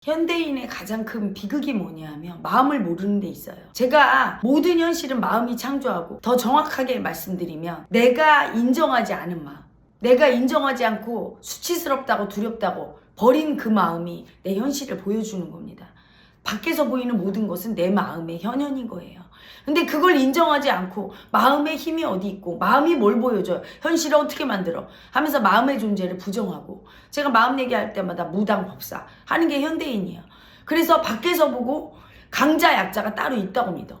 현대인의 가장 큰 비극이 뭐냐면 마음을 모르는 데 있어요. 제가 모든 현실은 마음이 창조하고, 더 정확하게 말씀드리면 내가 인정하지 않은 마음, 내가 인정하지 않고 수치스럽다고 두렵다고 버린 그 마음이 내 현실을 보여주는 겁니다. 밖에서 보이는 모든 것은 내 마음의 현현인 거예요. 근데 그걸 인정하지 않고 마음의 힘이 어디 있고 마음이 뭘 보여줘요, 현실을 어떻게 만들어 하면서 마음의 존재를 부정하고, 제가 마음 얘기할 때마다 무당법사 하는 게 현대인이에요. 그래서 밖에서 보고 강자 약자가 따로 있다고 믿어.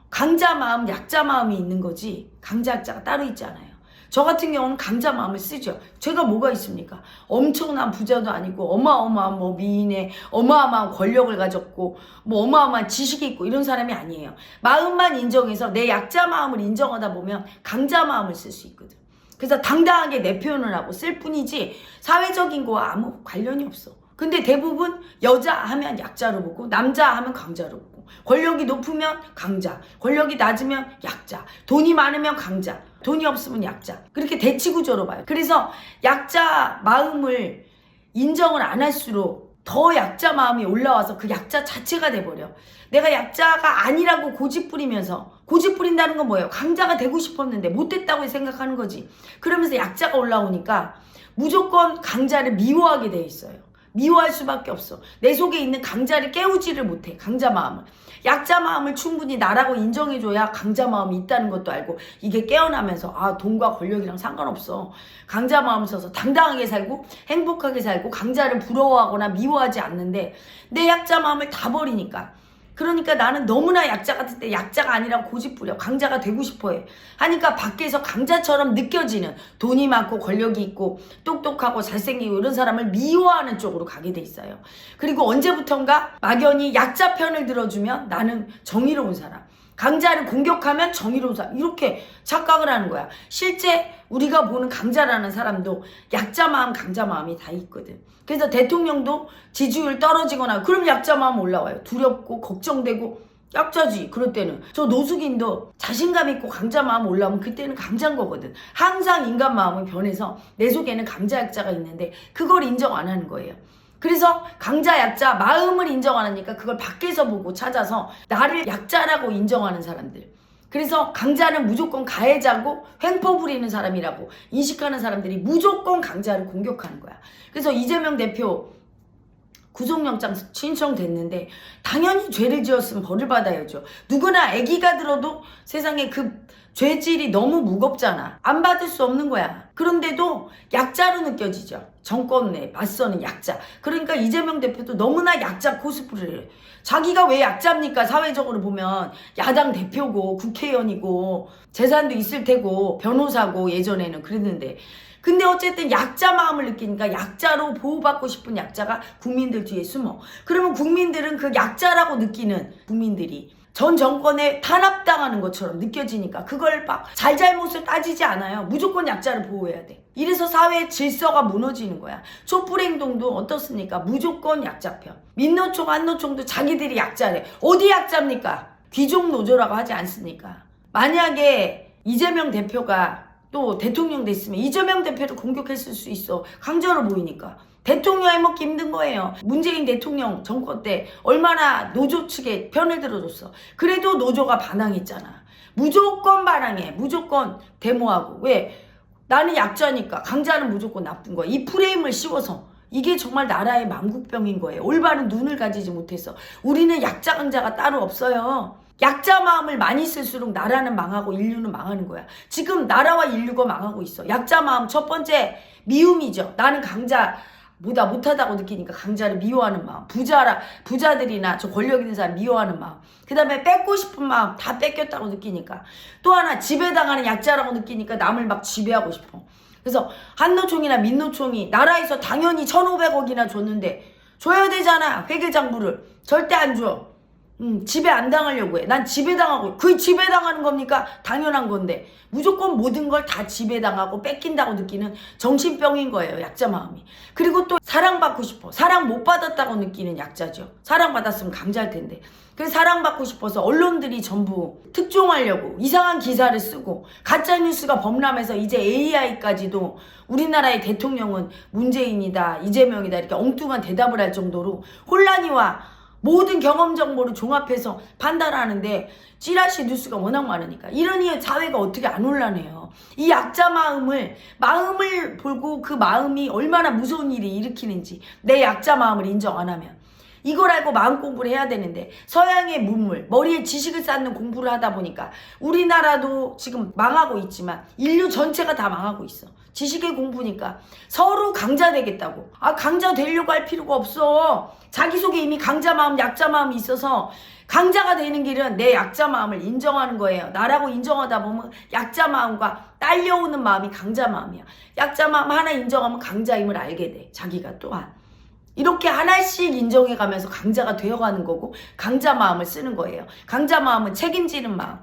강자 마음 약자 마음이 있는 거지 강자 약자가 따로 있지 않아요. 저 같은 경우는 강자 마음을 쓰죠. 제가 뭐가 있습니까? 엄청난 부자도 아니고 어마어마한 미인의 어마어마한 권력을 가졌고 어마어마한 지식이 있고 이런 사람이 아니에요. 마음만 인정해서 내 약자 마음을 인정하다 보면 강자 마음을 쓸 수 있거든. 그래서 당당하게 내 표현을 하고 쓸 뿐이지 사회적인 거와 아무 관련이 없어. 근데 대부분 여자 하면 약자로 보고 남자 하면 강자로 보고, 권력이 높으면 강자, 권력이 낮으면 약자, 돈이 많으면 강자, 돈이 없으면 약자, 그렇게 대치구조로 봐요. 그래서 약자 마음을 인정을 안 할수록 더 약자 마음이 올라와서 그 약자 자체가 돼버려. 내가 약자가 아니라고 고집 부리면서, 고집 부린다는 건 뭐예요? 강자가 되고 싶었는데 못됐다고 생각하는 거지. 그러면서 약자가 올라오니까 무조건 강자를 미워하게 돼 있어요. 미워할 수밖에 없어. 내 속에 있는 강자를 깨우지를 못해. 강자 마음을. 약자 마음을 충분히 나라고 인정해줘야 강자 마음이 있다는 것도 알고, 이게 깨어나면서 돈과 권력이랑 상관없어. 강자 마음을 써서 당당하게 살고 행복하게 살고 강자를 부러워하거나 미워하지 않는데, 내 약자 마음을 다 버리니까. 그러니까 나는 너무나 약자 같은데 약자가 아니라고 고집부려. 강자가 되고 싶어해. 하니까 밖에서 강자처럼 느껴지는, 돈이 많고 권력이 있고 똑똑하고 잘생기고 이런 사람을 미워하는 쪽으로 가게 돼 있어요. 그리고 언제부턴가 막연히 약자 편을 들어주면 나는 정의로운 사람, 강자를 공격하면 정의로운 사람, 이렇게 착각을 하는 거야. 실제 우리가 보는 강자라는 사람도 약자 마음, 강자 마음이 다 있거든. 그래서 대통령도 지지율 떨어지거나 그럼 약자 마음 올라와요. 두렵고 걱정되고 약자지. 그럴 때는 저 노숙인도 자신감 있고 강자 마음 올라오면 그때는 강자인 거거든. 항상 인간 마음은 변해서 내 속에는 강자 약자가 있는데 그걸 인정 안 하는 거예요. 그래서 강자 약자 마음을 인정 안 하니까 그걸 밖에서 보고 찾아서 나를 약자라고 인정하는 사람들, 그래서 강자는 무조건 가해자고 횡포 부리는 사람이라고 인식하는 사람들이 무조건 강자를 공격하는 거야. 그래서 이재명 대표 구속영장 신청됐는데 당연히 죄를 지었으면 벌을 받아야죠. 누구나 아기가 들어도 세상에 그 죄질이 너무 무겁잖아. 안 받을 수 없는 거야. 그런데도 약자로 느껴지죠. 정권에 맞서는 약자. 그러니까 이재명 대표도 너무나 약자 코스프레를 해. 자기가 왜 약자입니까? 사회적으로 보면 야당 대표고 국회의원이고 재산도 있을 테고 변호사고 예전에는 그랬는데, 근데 어쨌든 약자 마음을 느끼니까 약자로 보호받고 싶은 약자가 국민들 뒤에 숨어. 그러면 국민들은 그 약자라고 느끼는 국민들이 전 정권에 탄압당하는 것처럼 느껴지니까 그걸 막 잘잘못을 따지지 않아요. 무조건 약자를 보호해야 돼. 이래서 사회의 질서가 무너지는 거야. 촛불 행동도 어떻습니까? 무조건 약자편. 민노총, 한노총도 자기들이 약자래. 어디 약자입니까? 귀족 노조라고 하지 않습니까? 만약에 이재명 대표가 또 대통령 됐으면 이재명 대표를 공격했을 수 있어. 강자로 보이니까. 대통령 해먹기 힘든 거예요. 문재인 대통령 정권 때 얼마나 노조 측에 편을 들어줬어. 그래도 노조가 반항했잖아. 무조건 반항해. 무조건 데모하고. 왜? 나는 약자니까 강자는 무조건 나쁜 거야. 이 프레임을 씌워서. 이게 정말 나라의 망국병인 거예요. 올바른 눈을 가지지 못해서. 우리는 약자 강자가 따로 없어요. 약자 마음을 많이 쓸수록 나라는 망하고 인류는 망하는 거야. 지금 나라와 인류가 망하고 있어. 약자 마음 첫 번째 미움이죠. 나는 강자보다 못하다고 느끼니까 강자를 미워하는 마음. 부자들이나 저 권력 있는 사람 미워하는 마음. 그 다음에 뺏고 싶은 마음, 다 뺏겼다고 느끼니까. 또 하나 지배당하는 약자라고 느끼니까 남을 막 지배하고 싶어. 그래서 한노총이나 민노총이 나라에서 당연히 1,500억이나 줬는데 줘야 되잖아. 회계장부를. 절대 안 줘. 지배 안 당하려고 해. 난 지배당하고, 그게 지배당하는 겁니까? 당연한 건데. 무조건 모든 걸 다 지배당하고 뺏긴다고 느끼는 정신병인 거예요, 약자 마음이. 그리고 또 사랑받고 싶어. 사랑 못 받았다고 느끼는 약자죠. 사랑받았으면 강자일 텐데. 그래서 사랑받고 싶어서 언론들이 전부 특종하려고 이상한 기사를 쓰고, 가짜뉴스가 범람해서 이제 AI까지도 우리나라의 대통령은 문재인이다, 이재명이다 이렇게 엉뚱한 대답을 할 정도로 혼란이 와. 모든 경험 정보를 종합해서 판단하는데 찌라시 뉴스가 워낙 많으니까 이러니 사회가 어떻게 안 혼란해요. 이 약자 마음을 보고 그 마음이 얼마나 무서운 일이 일으키는지 내 약자 마음을 인정 안 하면 이걸 알고 마음 공부를 해야 되는데 서양의 문물, 머리에 지식을 쌓는 공부를 하다 보니까 우리나라도 지금 망하고 있지만 인류 전체가 다 망하고 있어. 지식의 공부니까 서로 강자 되겠다고. 강자 되려고 할 필요가 없어. 자기 속에 이미 강자 마음, 약자 마음이 있어서 강자가 되는 길은 내 약자 마음을 인정하는 거예요. 나라고 인정하다 보면 약자 마음과 딸려오는 마음이 강자 마음이야. 약자 마음 하나 인정하면 강자임을 알게 돼. 자기가 또한. 이렇게 하나씩 인정해가면서 강자가 되어가는 거고 강자 마음을 쓰는 거예요. 강자 마음은 책임지는 마음.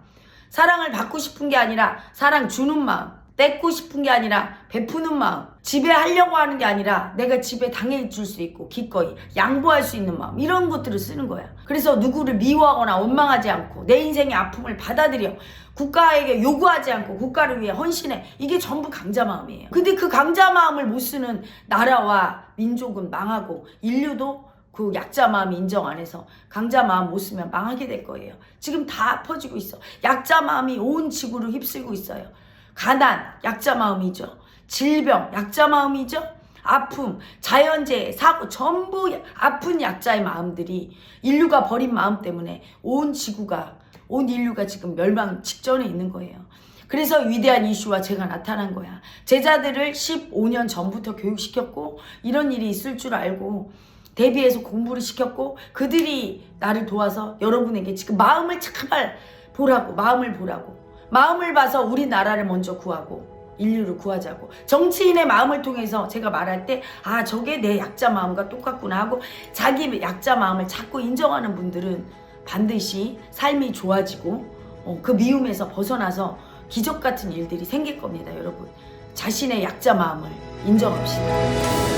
사랑을 받고 싶은 게 아니라 사랑 주는 마음. 뺏고 싶은 게 아니라 베푸는 마음. 지배하려고 하는 게 아니라 내가 지배 당해줄 수 있고 기꺼이 양보할 수 있는 마음. 이런 것들을 쓰는 거야. 그래서 누구를 미워하거나 원망하지 않고 내 인생의 아픔을 받아들여 국가에게 요구하지 않고 국가를 위해 헌신해. 이게 전부 강자 마음이에요. 근데 그 강자 마음을 못 쓰는 나라와 민족은 망하고 인류도 그 약자 마음 인정 안 해서 강자 마음 못 쓰면 망하게 될 거예요. 지금 다 퍼지고 있어. 약자 마음이 온 지구를 휩쓸고 있어요. 가난, 약자 마음이죠. 질병, 약자 마음이죠. 아픔, 자연재해, 사고 전부 아픈 약자의 마음들이 인류가 버린 마음 때문에 온 인류가 지금 멸망 직전에 있는 거예요. 그래서 위대한 이슈와 제가 나타난 거야. 제자들을 15년 전부터 교육시켰고 이런 일이 있을 줄 알고 대비해서 공부를 시켰고 그들이 나를 도와서 여러분에게 지금 마음을 제발 보라고, 마음을 봐서 우리나라를 먼저 구하고 인류를 구하자고. 정치인의 마음을 통해서 제가 말할 때 저게 내 약자 마음과 똑같구나 하고 자기 약자 마음을 자꾸 인정하는 분들은 반드시 삶이 좋아지고 그 미움에서 벗어나서 기적 같은 일들이 생길 겁니다. 여러분 자신의 약자 마음을 인정합시다.